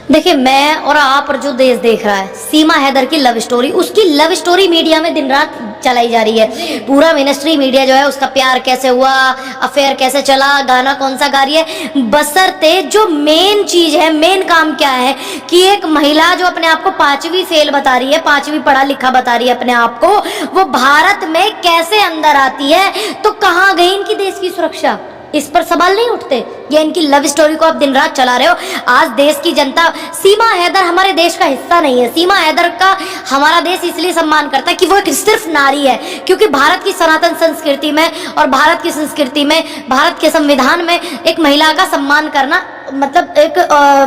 देखिए, मैं और आप और जो देश देख रहा है, सीमा हैदर की लव स्टोरी, उसकी लव स्टोरी मीडिया में दिन रात चलाई जा रही है। पूरा मिनिस्ट्री मीडिया जो है उसका प्यार कैसे हुआ, अफेयर कैसे चला, गाना कौन सा गा रही है, बशर्ते जो मेन चीज है, मेन काम क्या है कि एक महिला जो अपने आप को 5वीं फेल बता रही है, 5वीं पढ़ा लिखा बता रही है अपने आप को, वो भारत में कैसे अंदर आती है। तो कहाँ गई इनकी देश की सुरक्षा? इस पर सवाल नहीं उठते? ये इनकी लव स्टोरी को आप दिन रात चला रहे हो। आज देश की जनता, सीमा हैदर हमारे देश का हिस्सा नहीं है। सीमा हैदर का हमारा देश इसलिए सम्मान करता है कि वो एक सिर्फ नारी है, क्योंकि भारत की सनातन संस्कृति में और भारत की संस्कृति में, भारत के संविधान में एक महिला का सम्मान करना मतलब एक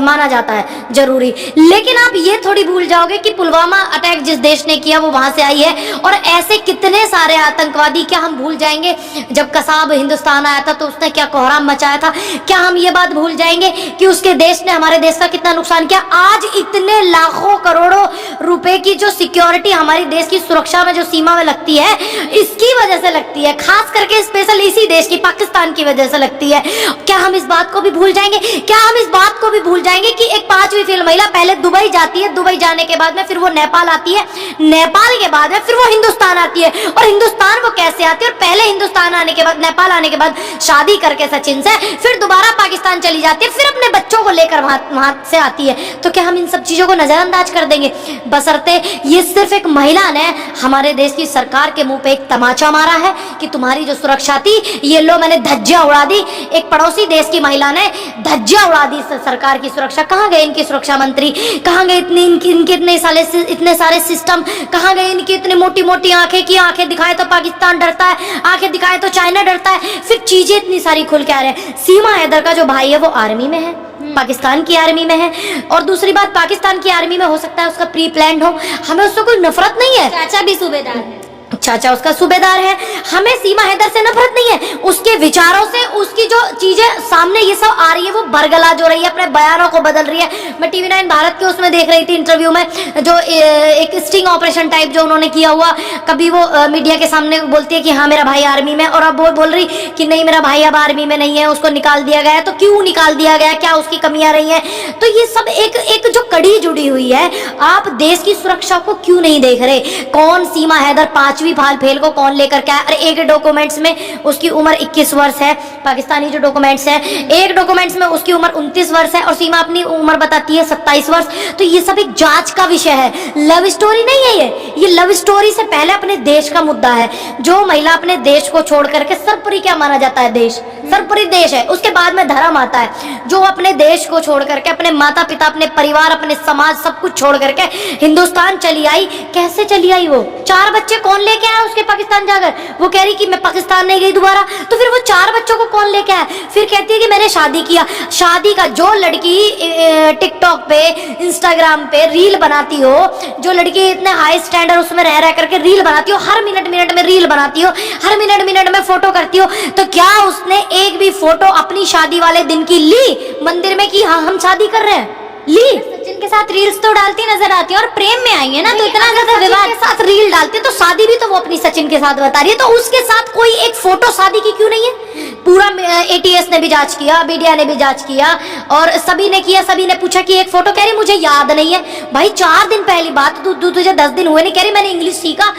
माना जाता है जरूरी। लेकिन आप ये थोड़ी भूल जाओगे कि पुलवामा अटैक जिस देश ने किया वो वहां से आई है, और ऐसे कितने सारे आतंकवादी। क्या हम भूल जाएंगे जब कसाब हिंदुस्तान आया था तो उसने क्या कोहराम मचाया था? क्या हम ये बात भूल जाएंगे कि उसके देश ने हमारे देश का कितना नुकसान किया? आज इतने लाखों करोड़ों रुपए की जो सिक्योरिटी हमारी देश की सुरक्षा में जो सीमा में लगती है, इसकी वजह से लगती है, खास करके स्पेशल इसी देश की, पाकिस्तान की वजह से लगती है। क्या हम इस बात को भी भूल जाएंगे? क्या हम इस बात को भी भूल जाएंगे कि एक 5वीं फेल महिला पहले दुबई जाती है, दुबई जाने के बाद में फिर वो नेपाल आती है, नेपाल के बाद में फिर वो हिंदुस्तान आती है, और हिंदुस्तान वो कैसे आती है? और पहले हिंदुस्तान आने के बाद, नेपाल आने के बाद शादी करके सचिन से, फिर दोबारा पाकिस्तान चली जाती है, फिर अपने बच्चों को लेकर वहां से आती है। तो क्या हम इन सब चीजों को नजरअंदाज कर देंगे? बशर्ते ये सिर्फ एक महिला ने हमारे देश की सरकार के मुंह पे एक तमाचा मारा है कि तुम्हारी जो सुरक्षा थी, ये लो मैंने धज्जियां उड़ा दी। एक पड़ोसी देश की महिला ने धज्जियां उड़ा दी सरकार की सुरक्षा। कहाँ गए इनके सुरक्षा मंत्री? कहाँ गए इनके इतने सारे सिस्टम? कहाँ गए इनकी इतनी मोटी मोटी आंखें की आंखें दिखाए तो पाकिस्तान डरता है, आंखें दिखाए तो चाइना डरता है, फिर चीजें इतनी सारी खुल के आ रहे हैं। सीमा हैदर का जो भाई है वो आर्मी में है, पाकिस्तान की आर्मी में है, और दूसरी बात पाकिस्तान की आर्मी में हो सकता है उसका प्री प्लान हो, हमें उससे कोई नफरत नहीं है। चाचा भी सूबेदार है, चाचा उसका सूबेदार है। हमें सीमा हैदर से नफरत नहीं है, उसके विचारों से, उसकी जो चीजें सामने ये सब आ रही है, वो बरगला जो रही है, अपने बयानों को बदल रही है। मैं टीवी 9 भारत के उसमें देख रही थी इंटरव्यू में, जो एक स्टिंग ऑपरेशन टाइप जो उन्होंने किया हुआ, कभी वो मीडिया के सामने बोलती है कि हाँ मेरा भाई आर्मी में, और अब वो बोल रही कि नहीं मेरा भाई अब आर्मी में नहीं है, उसको निकाल दिया गया। तो क्यों निकाल दिया गया? क्या उसकी कमियां रही हैं? तो ये सब एक जो कड़ी जुड़ी हुई है। आप देश की सुरक्षा को क्यों नहीं देख रहे? कौन सीमा हैदर 5वीं फेल को कौन लेकर क्या? अरे एक डॉक्यूमेंट्स में उसकी उम्र 21 वर्ष है, पाकिस्तानी जो डॉक्यूमेंट्स है, एक डॉक्यूमेंट्स में उसकी उम्र 29 वर्ष है, और सीमा अपनी उम्र बताती है 27 वर्ष। तो ये सब एक जांच का विषय है, लव स्टोरी नहीं है। ये लव स्टोरी से पहले अपने देश का मुद्दा है। जो महिला अपने देश को छोड़ करके, सर्वोपरि क्या माना जाता है? देश सर्वोपरि देश है, उसके बाद में धर्म आता है। जो अपने देश को छोड़ करके, अपने माता पिता, अपने परिवार, अपने समाज, सब कुछ छोड़ करके हिंदुस्तान चली आई। कैसे चली आई? वो 4 बच्चे कौन लेके आया उसके पाकिस्तान जाकर? वो कह रही कि मैं पाकिस्तान नहीं गई दोबारा। तो फिर वो 4 बच्चों को कौन लेके आया? फिर कहती है कि मैंने शादी किया। शादी का जो लड़की टिकटॉक पे, इंस्टाग्राम पे रील बनाती हो, जो लड़की इतने हाई स्टैंडर्ड उसमें रह करके रील बनाती हो, हर मिनट में रील बनाती हो, हर मिनट में फोटो करती हो, तो क्या उसने एक भी फोटो अपनी शादी वाले दिन की ली मंदिर में कि हाँ हम शादी कर रहे हैं? ली? सचिन के साथ रील्स तो डालती नजर आती है, और प्रेम में आई है ना, तो इतना ज्यादा विवाद के साथ रील डालती है, तो शादी भी तो वो अपनी सचिन के साथ बता रही है, तो उसके साथ कोई एक फोटो शादी की क्यों नहीं है? पूरा ATS ने भी जांच किया, मीडिया ने भी जांच किया, और सभी ने किया। सभी ने पूछा कि एक फोटो, कह रही मुझे याद नहीं है। भाई 4 दिन पहली बात, तुझे 10 दिन हुए नहीं, कह रही मैंने इंग्लिश सीखा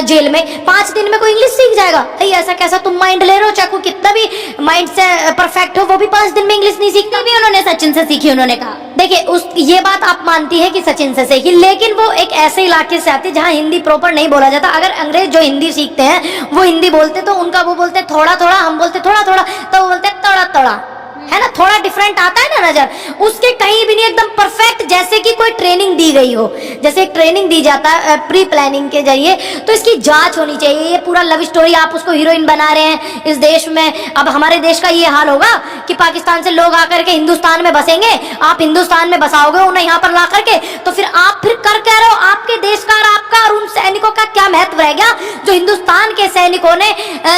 जेल में। 5 दिन में कोई इंग्लिश सीख जाएगा? भाई ऐसा कैसा तुम माइंड ले रहे हो? चाहे कोई कितना भी माइंड से परफेक्ट हो, वो भी 5 दिन में इंग्लिश नहीं सीखता। भी उन्होंने सचिन से सीखी, उन्होंने कहा। देखिए ये बात आप मानती है कि सचिन से सीखी, लेकिन वो एक ऐसे इलाके से आती है जहाँ हिंदी प्रॉपर नहीं बोला जाता। अगर अंग्रेज जो हिंदी सीखते हैं वो हिंदी बोलते, तो उनका वो बोलते थोड़ा थोड़ा, हम बोलते थोड़ा थोड़ा, तो वो बोलते तोड़ा तोड़ा, है ना? थोड़ा डिफरेंट आता है ना नजर, उसके कहीं भी नहीं, एकदम परफेक्ट, जैसे कि कोई ट्रेनिंग दी गई हो। जैसे एक ट्रेनिंग दी जाता है प्री प्लानिंग के जरिए, तो इसकी जांच होनी चाहिए। ये पूरा लव स्टोरी आप उसको हीरोइन बना रहे हैं इस देश में। अब हमारे देश का ये हाल होगा कि पाकिस्तान से लोग आकर के हिंदुस्तान में बसेंगे, आप हिंदुस्तान में बसाओगे उन्हें यहाँ पर ला करके, तो फिर आप फिर कर कह रहे हो आपके देश का और आपका और उन सैनिकों का क्या महत्व रह गया? जो हिंदुस्तान के सैनिकों ने,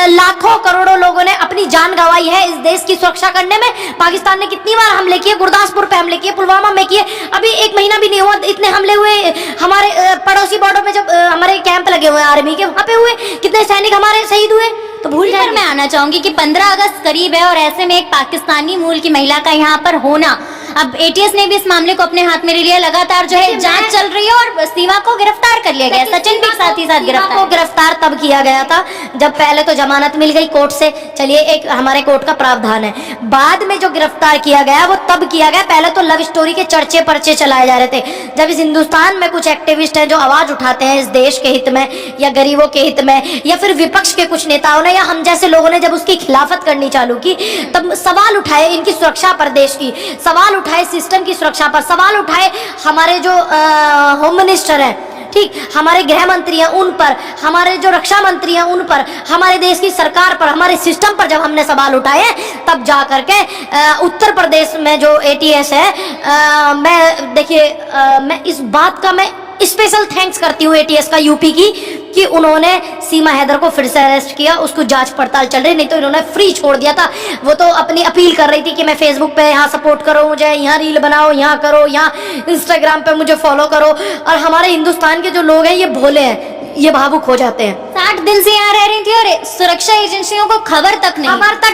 लाखों करोड़ों लोगों ने अपनी जान गंवाई है इस देश की सुरक्षा करने में। पाकिस्तान ने कितनी बार हमले किए, गुरदासपुर पे हमले किए, पुलवामा में किए, अभी 1 महीना भी नहीं हुआ इतने हमले हुए हमारे पड़ोसी बॉर्डर में। जब हमारे कैंप लगे हुए आर्मी के, वहां पे हुए, कितने सैनिक हमारे शहीद हुए। तो भूल मैं आना चाहूंगी कि 15 अगस्त करीब है, और ऐसे में एक पाकिस्तानी मूल की महिला का यहाँ पर होना अब एटीएस ने भी इस मामले को अपने हाथ में ले लिया, लगातार जो है जांच चल रही है और सीमा को गिरफ्तार कर लिया गया। सचिन भी साथ ही साथ को गिरफ्तार तब किया गया था जब पहले तो जमानत मिल गई कोर्ट से, चलिए एक हमारे कोर्ट का प्रावधान है। बाद में जो गिरफ्तार किया गया वो तब किया गया, पहले तो लव स्टोरी के चर्चे पर्चे चलाए जा रहे थे। जब इस हिंदुस्तान में कुछ एक्टिविस्ट हैं जो आवाज उठाते हैं इस देश के हित में या गरीबों के हित में, या फिर विपक्ष के कुछ नेताओं ने या हम जैसे लोगों ने जब उसकी खिलाफत करनी चालू की, तब सवाल उठाए इनकी सुरक्षा पर, देश की सवाल उठाए, सिस्टम की सुरक्षा पर सवाल उठाए, हमारे जो होम मिनिस्टर है, ठीक, हमारे गृह मंत्री हैं उन पर, हमारे जो रक्षा मंत्री हैं उन पर, हमारे देश की सरकार पर, हमारे सिस्टम पर जब हमने सवाल उठाए, तब जा करके उत्तर प्रदेश में जो एटीएस है, मैं देखिए मैं इस बात का मैं स्पेशल थैंक्स करती हूँ एटीएस का, यूपी की, कि उन्होंने सीमा हैदर को फिर से अरेस्ट किया। उसको जांच पड़ताल चल रही, नहीं तो इन्होंने फ्री छोड़ दिया था। वो तो अपनी अपील कर रही थी कि मैं फेसबुक पे यहाँ सपोर्ट करो मुझे, यहाँ रील बनाओ, यहाँ करो, यहाँ इंस्टाग्राम पे मुझे फॉलो करो। और हमारे हिंदुस्तान के जो लोग हैं ये भोले हैं, ये भावुक हो जाते हैं। 60 दिन से यहाँ रह रही थी और सुरक्षा एजेंसियों को खबर तक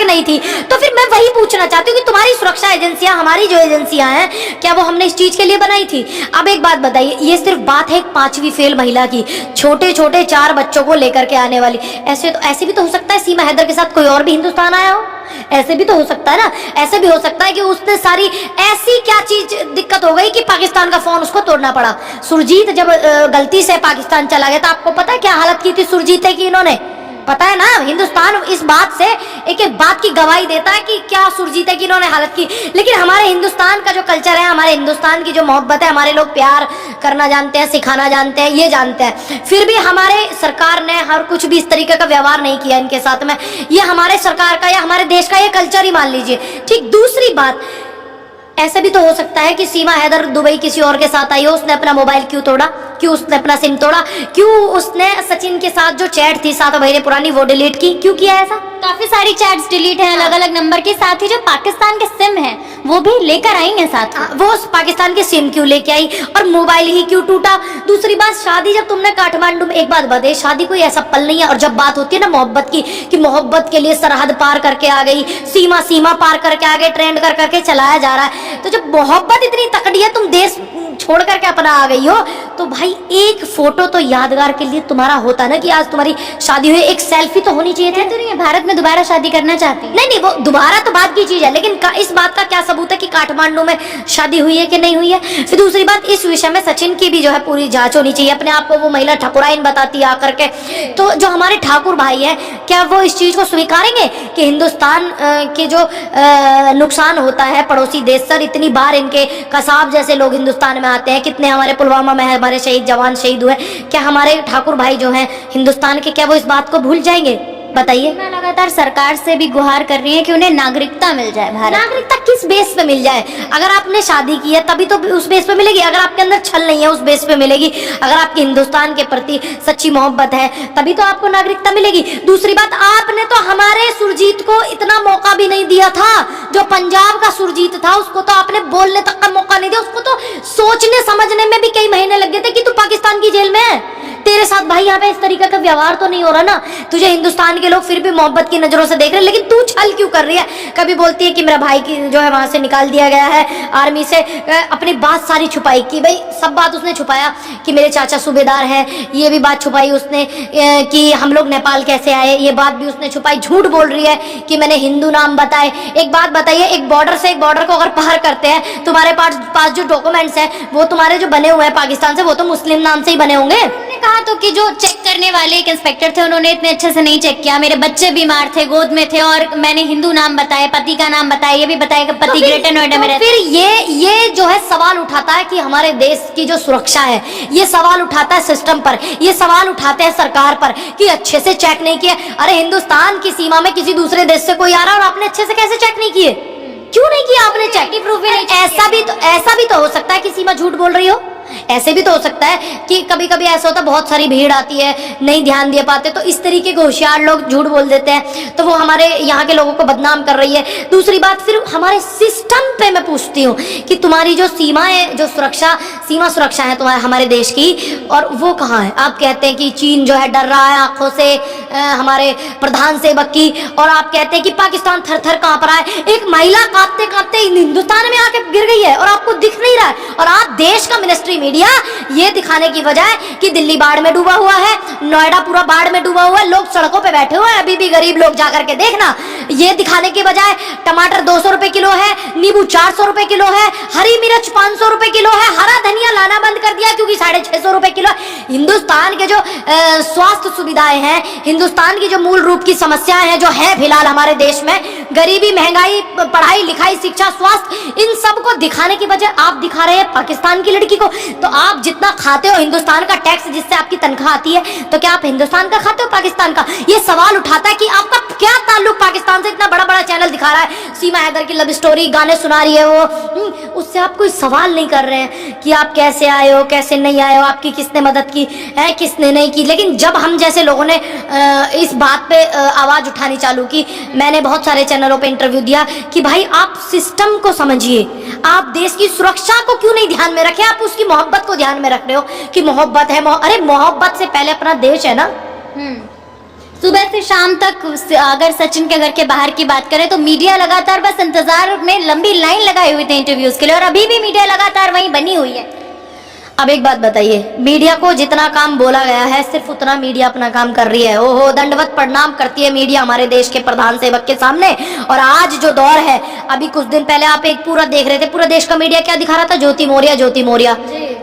नहीं थी। तो फिर मैं वही पूछना चाहती हूँ कि तुम्हारी सुरक्षा एजेंसियां, हमारी जो एजेंसियां हैं, क्या वो हमने इस चीज के लिए बनाई थी? अब एक बात बताइए, ये सिर्फ बात है एक 5वीं फेल महिला की, छोटे छोटे 4 बच्चों को लेकर के आने वाली। ऐसे भी तो हो सकता है सीमा हैदर के साथ कोई और भी हिंदुस्तान आया हो, ऐसे भी तो हो सकता है ना। ऐसे भी हो सकता है कि उसने सारी ऐसी क्या चीज दिक्कत हो गई कि पाकिस्तान का फोन उसको तोड़ना पड़ा। सुरजीत जब गलती से पाकिस्तान चला गया था, आपको पता है क्या हालत की थी सुरजीत की इन्होंने? पता है ना, हिंदुस्तान इस बात से एक एक बात की गवाही देता है कि क्या सुरजीत की इन्होंने हालत की। लेकिन हमारे हिंदुस्तान का जो कल्चर है, हमारे हिंदुस्तान की जो मोहब्बत है, हमारे लोग प्यार करना जानते हैं, सिखाना जानते हैं, ये जानते हैं, फिर भी हमारे सरकार ने हर कुछ भी इस तरीके का व्यवहार नहीं किया इनके साथ में। ये हमारे सरकार का या हमारे देश का ये कल्चर ही मान लीजिए। ठीक, दूसरी बात, ऐसा भी तो हो सकता है कि सीमा हैदर दुबई किसी और के साथ आई हो, उसने अपना मोबाइल क्यों तोड़ा, क्यों उसने अपना सिम तोड़ा, क्यों उसने सचिन के साथ जो चैट थी 7 महीने पुरानी वो डिलीट की, क्यों किया ऐसा? काफी सारी चैट्स डिलीट हैं अलग अलग नंबर के, साथ ही जो पाकिस्तान के सिम है वो भी लेकर आई हैं साथ में। वो पाकिस्तान के सिम क्यों लेके आई और मोबाइल ही क्यों टूटा? दूसरी बात, शादी जब तुमने काठमांडू में, एक बात बताइए, शादी कोई ऐसा पल नहीं है। और जब बात होती है ना मोहब्बत की, कि मोहब्बत के लिए सरहद पार करके आ गई, सीमा पार करके आ गए, ट्रेंड कर करके चलाया जा रहा है, तो जब मोहब्बत इतनी तकड़ी है, तुम देश छोड़ करके अपना आ गई हो, तो भाई एक फोटो तो यादगार के लिए तुम्हारा होता ना कि आज तुम्हारी शादी हुई, एक सेल्फी तो होनी चाहिए थी। तो नहीं, भारत में दोबारा शादी करना चाहती है? नहीं, वो दोबारा तो बात की चीज है, लेकिन इस बात का क्या सबूत है कि काठमांडू में शादी हुई है कि नहीं हुई है? फिर दूसरी बात, इस विषय में सचिन की भी जो है पूरी जांच होनी चाहिए। अपने आप को वो महिला ठकुराइन बताती है आकर के, तो जो हमारे ठाकुर भाई है, क्या वो इस चीज को स्वीकारेंगे कि हिंदुस्तान के जो नुकसान होता है पड़ोसी देश सर, इतनी बार इनके कसाब जैसे लोग हिंदुस्तान में आते हैं, कितने हमारे पुलवामा में हमारे शहीद जवान शहीद हुए, क्या हमारे ठाकुर भाई जो हैं हिंदुस्तान के, क्या वो इस बात को भूल जाएंगे? बताइए। मैं लगातार सरकार से भी गुहार कर रही है कि उन्हें नागरिकता मिल जाए। भारत नागरिकता किस बेस पे मिल जाए? अगर आपने शादी की है तभी तो उस बेस पे मिलेगी, अगर आपके अंदर छल नहीं है उस बेस पे मिलेगी, अगर आपकी हिंदुस्तान के प्रति सच्ची मोहब्बत है तभी तो आपको नागरिकता मिलेगी। दूसरी बात, आपने तो हमारे सुरजीत को इतना मौका भी नहीं दिया था, जो पंजाब का सुरजीत था उसको तो आपने बोलने तक का मौका नहीं दिया, उसको तो सोचने समझने में भी कई महीने लग गए थे कि तू पाकिस्तान की जेल में है। तेरे साथ भाई यहाँ पे इस तरीके का व्यवहार तो नहीं हो रहा ना, तुझे हिंदुस्तान के लोग फिर भी मोहब्बत की नजरों से देख रहे हैं, लेकिन तू छल क्यों कर रही है? कभी बोलती है कि मेरा भाई की जो है वहां से निकाल दिया गया है आर्मी से, अपनी बात सारी छुपाई कि भाई सब बात उसने छुपाया कि मेरे चाचा सूबेदार है, ये भी बात छुपाई उसने कि हम लोग नेपाल कैसे आए, ये बात भी उसने छुपाई। झूठ बोल रही है कि मैंने हिंदू नाम बताए। एक बात बताइए, एक बॉर्डर से एक बॉर्डर को अगर पार करते हैं, तुम्हारे पास जो डॉक्यूमेंट्स है वो तुम्हारे जो बने हुए हैं पाकिस्तान से, वो तो मुस्लिम नाम से ही बने होंगे। कहा तो कि जो चेक करने वाले एक इंस्पेक्टर थे उन्होंने इतने अच्छे से नहीं चेक किया, मेरे बच्चे बीमार थे, गोद में थे, और मैंने हिंदू नाम बताया, पति का नाम बताया, ये भी बताया कि पति ग्रेटर नोएडा में रहते। फिर ये जो है सवाल उठाता है कि हमारे देश की जो सुरक्षा है, ये सवाल उठाता है सिस्टम पर, ये सवाल उठाते हैं सरकार पर कि अच्छे से चेक नहीं किया। अरे हिंदुस्तान की सीमा में किसी दूसरे देश से कोई आ रहा है और आपने अच्छे से कैसे चेक नहीं किए? क्यों नहीं किया आपने चेक? प्रूफ भी नहीं, ऐसा भी तो हो सकता है कि सीमा झूठ बोल रही हो, ऐसे भी तो हो सकता है कि कभी कभी ऐसा होता है बहुत सारी भीड़ आती है, नहीं ध्यान दे पाते, तो इस तरीके के होशियार लोग झूठ बोल देते हैं, तो वो हमारे यहाँ के लोगों को बदनाम कर रही है। दूसरी बात, फिर हमारे सिस्टम पे मैं पूछती हूँ कि तुम्हारी जो सीमाएं, जो सीमा सुरक्षा है तुम्हारे हमारे देश की, और वो कहाँ है? आप कहते हैं कि चीन जो है डर रहा है आंखों से हमारे प्रधान सेवक की, और आप कहते हैं कि पाकिस्तान थर थर कांप रहा है। एक महिला कांपते कांपते हिंदुस्तान में आके गिर गई है और आपको दिख नहीं रहा है, और आप देश का मिनिस्ट्री मीडिया ये दिखाने की बजाय कि दिल्ली बाढ़ में डूबा हुआ है, नोएडा पूरा बाढ़ में डूबा हुआ है, लोग सड़कों पे बैठे हुए हैं, अभी भी गरीब लोग जाकर के देखना, ये दिखाने की बजाय टमाटर 200 रुपए किलो है, नींबू 400 रुपए किलो है, हरी मिर्च 500 रुपए किलो है, हरा धनिया लाना बंद कर दिया क्योंकि 650 रुपए किलो है। हिंदुस्तान के जो स्वास्थ्य सुविधाएं हैं, हिंदुस्तान की जो मूल रूप की समस्याएं हैं जो है फिलहाल हमारे देश में, गरीबी, महंगाई, पढ़ाई लिखाई, शिक्षा, स्वास्थ्य, इन सब को दिखाने की बजाय आप दिखा रहे हैं पाकिस्तान की लड़की को। तो आप जितना खाते हो हिंदुस्तान का टैक्स जिससे आपकी तनख्वाह आती है, तो क्या आप हिंदुस्तान का खाते हो पाकिस्तान का? ये सवाल उठाता है कि आपका क्या ताल्लुक पाकिस्तान से? इतना बड़ा बड़ा चैनल दिखा रहा है, सीमा हैदर की लव स्टोरी, गाने सुना रही है वो, उससे आप कोई सवाल नहीं कर रहे हैं कि आप कैसे आए हो, कैसे नहीं आए हो, आपकी किसने मदद की है, किसने नहीं की। लेकिन जब हम जैसे लोगों ने इस बात पे आवाज उठानी चालू की, मैंने बहुत सारे चैनलों पे इंटरव्यू दिया कि भाई आप सिस्टम को समझिए, आप देश की सुरक्षा को क्यों नहीं ध्यान में रखे, आप उसकी मोहब्बत को ध्यान में रख रहे हो कि मोहब्बत है। अरे मोहब्बत से पहले अपना देश है ना। सुबह से शाम तक अगर सचिन के घर के बाहर की बात करें तो मीडिया लगातार बस इंतजार में लंबी लाइन लगाई हुई थी इंटरव्यूज के लिए, और अभी भी मीडिया लगातार वहीं बनी हुई है। अब एक बात बताइए, मीडिया को जितना काम बोला गया है सिर्फ उतना मीडिया अपना काम कर रही है। ओहो, दंडवत प्रणाम करती है मीडिया हमारे देश के प्रधान सेवक के सामने। और आज जो दौर है, अभी कुछ दिन पहले आप एक पूरा देख रहे थे, पूरा देश का मीडिया क्या दिखा रहा था? ज्योति मौर्य, ज्योति मौर्य,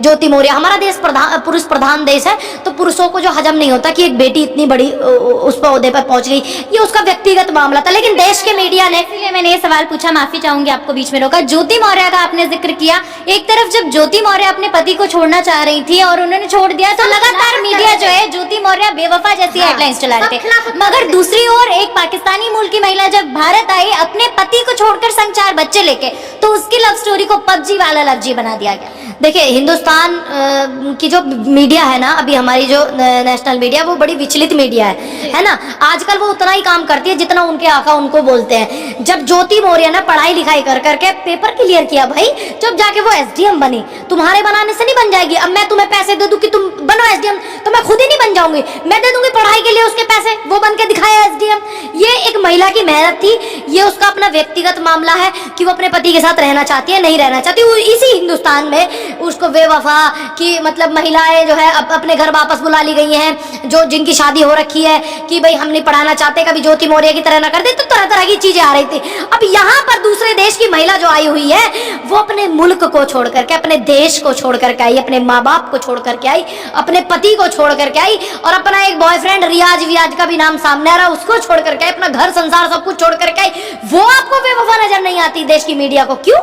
ज्योति मौर्य। हमारा देश पुरुष प्रधान देश है, तो पुरुषों को जो हजम नहीं होता कि एक बेटी इतनी बड़ी उस पर ओहदे पर पहुंच गई, ये उसका व्यक्तिगत मामला था। लेकिन देश के मीडिया ने, इसलिए मैंने ये सवाल पूछा, माफी चाहूंगी आपको बीच में रोका। ज्योति मौर्य का आपने जिक्र किया, एक तरफ जब ज्योति मौर्य अपने पति को छोड़ना चाह रही थी और उन्होंने छोड़ दिया, तो लगातार मीडिया जो है ज्योति मौर्य बेवफा जैसी हेडलाइंस चला रहे थे। मगर दूसरी ओर एक पाकिस्तानी मूल की महिला जब भारत आई अपने पति को छोड़कर संग 4 बच्चे लेके, तो उसकी लव स्टोरी को पबजी वाला लफ्जी बना दिया गया। देखिए, हिंदुस्तान की जो मीडिया है ना, अभी हमारी जो नेशनल मीडिया, वो बड़ी विचलित मीडिया है ना। आजकल वो उतना ही काम करती है जितना उनके आका उनको बोलते हैं। जब ज्योति मौर्य ने पढ़ाई लिखाई कर करके पेपर क्लियर किया भाई, जब जाके वो एसडीएम बनी, तुम्हारे बनाने से नहीं बन जाएगी। अब मैं तुम्हें पैसे दे दूं कि तुम बनो एसडीएम, तो मैं खुद ही नहीं बन जाऊंगी, मैं दे दूंगी पढ़ाई के लिए उसके पैसे, वो बन के दिखाया एसडीएम। ये एक महिला की मेहनत थी, ये उसका अपना व्यक्तिगत मामला है कि वो अपने पति के साथ रहना चाहती है, नहीं रहना चाहती। वो इसी हिंदुस्तान में उसको बेवफा की, मतलब महिलाएं जो है अपने घर वापस बुला ली गई हैं, जो जिनकी शादी हो रखी है, कि भाई हम नहीं पढ़ाना चाहते, कभी ज्योति मौर्य की तरह ना कर दे। तो तरह तरह की चीजें आ रही थी। अब यहाँ पर दूसरे देश की महिला जो आई हुई है, वो अपने मुल्क को छोड़ करके, अपने देश को छोड़ करके आई, अपने माँ बाप को छोड़ करके आई, अपने पति को छोड़ करके आई, और अपना एक बॉयफ्रेंड रियाज का भी नाम सामने आ रहा, उसको छोड़ करके आई, अपना घर संसार सब कुछ छोड़ करके आई। वो आपको बेवफा नजर नहीं आती देश की मीडिया को? क्यों?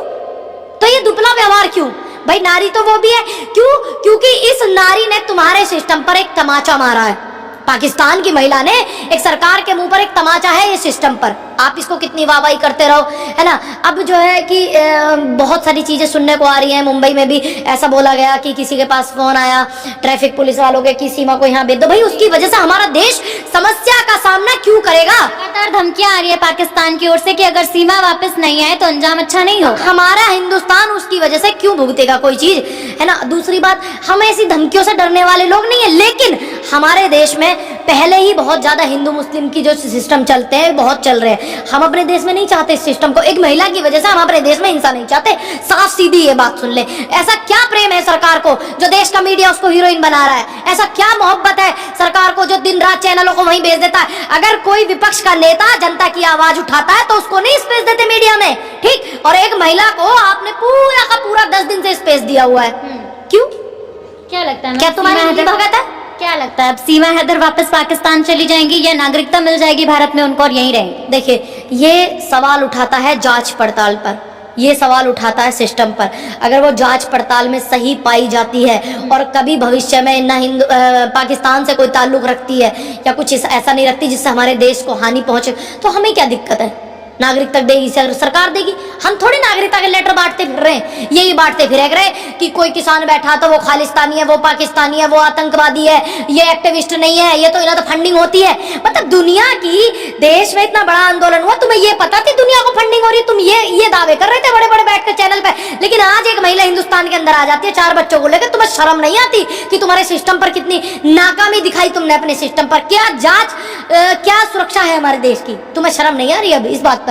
तो ये दुबला व्यवहार क्यों? भाई नारी तो वो भी है, क्यों? क्योंकि इस नारी ने तुम्हारे सिस्टम पर एक तमाचा मारा है। पाकिस्तान की महिला ने एक सरकार के मुंह पर एक तमाचा है, ये सिस्टम पर। आप इसको कितनी वाहवाही करते रहो, है ना। अब जो है कि बहुत सारी चीजें सुनने को आ रही हैं। मुंबई में भी ऐसा बोला गया कि किसी के पास फोन आया ट्रैफिक पुलिस वालों के कि सीमा को यहाँ भेज दो। भाई उसकी वजह से हमारा देश समस्या का सामना क्यों करेगा? लगातार धमकियां आ रही है पाकिस्तान की ओर से कि अगर सीमा वापस नहीं आए तो अंजाम अच्छा नहीं होगा। हमारा हिंदुस्तान उसकी वजह से क्यों भुगतेगा कोई चीज, है ना। दूसरी बात, हम ऐसी धमकियों से डरने वाले लोग नहीं है, लेकिन हमारे देश में पहले ही बहुत ज्यादा हिंदू मुस्लिम की जो सिस्टम चलते हैं बहुत चल रहे हैं। हम अपने देश में नहीं चाहते इस सिस्टम को। एक महिला की वजह से हम अपने देश में हिंसा नहीं चाहते। साफ सीधी ये बात सुन ले। ऐसा क्या प्रेम है सरकार को जो देश का मीडिया उसको हीरोइन बना रहा है? ऐसा क्या मोहब्बत है सरकार को जो दिन रात चैनलों को वहीं भेज देता है? अगर कोई विपक्ष का नेता जनता की आवाज उठाता है तो उसको नहीं स्पेस देते मीडिया में, ठीक। और एक महिला को आपने पूरा का पूरा 10 दिन से स्पेस दिया हुआ है, क्यों? क्या लगता है, क्या तुम्हारी भगत है? क्या लगता है अब सीमा हैदर वापस पाकिस्तान चली जाएंगी या नागरिकता मिल जाएगी भारत में उनको और यहीं रहेंगी? देखिए, ये सवाल उठाता है जांच पड़ताल पर, ये सवाल उठाता है सिस्टम पर। अगर वो जांच पड़ताल में सही पाई जाती है और कभी भविष्य में न पाकिस्तान से कोई ताल्लुक रखती है या कुछ ऐसा नहीं रखती जिससे हमारे देश को हानि पहुंचे, तो हमें क्या दिक्कत है? नागरिक तक देगी सरकार देगी। हम थोड़ी नागरिकता के लेटर बांटते फिर रहे हैं, यही बांटते फिर रहे कि कोई किसान बैठा तो वो खालिस्तानी है, वो पाकिस्तानी है, वो आतंकवादी है, ये एक्टिविस्ट नहीं है, ये तो इन्हें तो फंडिंग होती है। मतलब दुनिया की, देश में इतना बड़ा आंदोलन हुआ, तुम्हें ये पता थी दुनिया को फंडिंग हो रही है? तुम ये दावे कर रहे थे बड़े बड़े बैठ कर चैनल पे, लेकिन आज एक महिला हिंदुस्तान के अंदर आ जाती है 4 बच्चों को लेकर, तुम्हें शर्म नहीं आती कि तुम्हारे सिस्टम पर कितनी नाकामी दिखाई तुमने अपने सिस्टम पर? क्या जांच, क्या सुरक्षा है हमारे देश की? तुम्हें शर्म नहीं आ रही अब इस बात पर?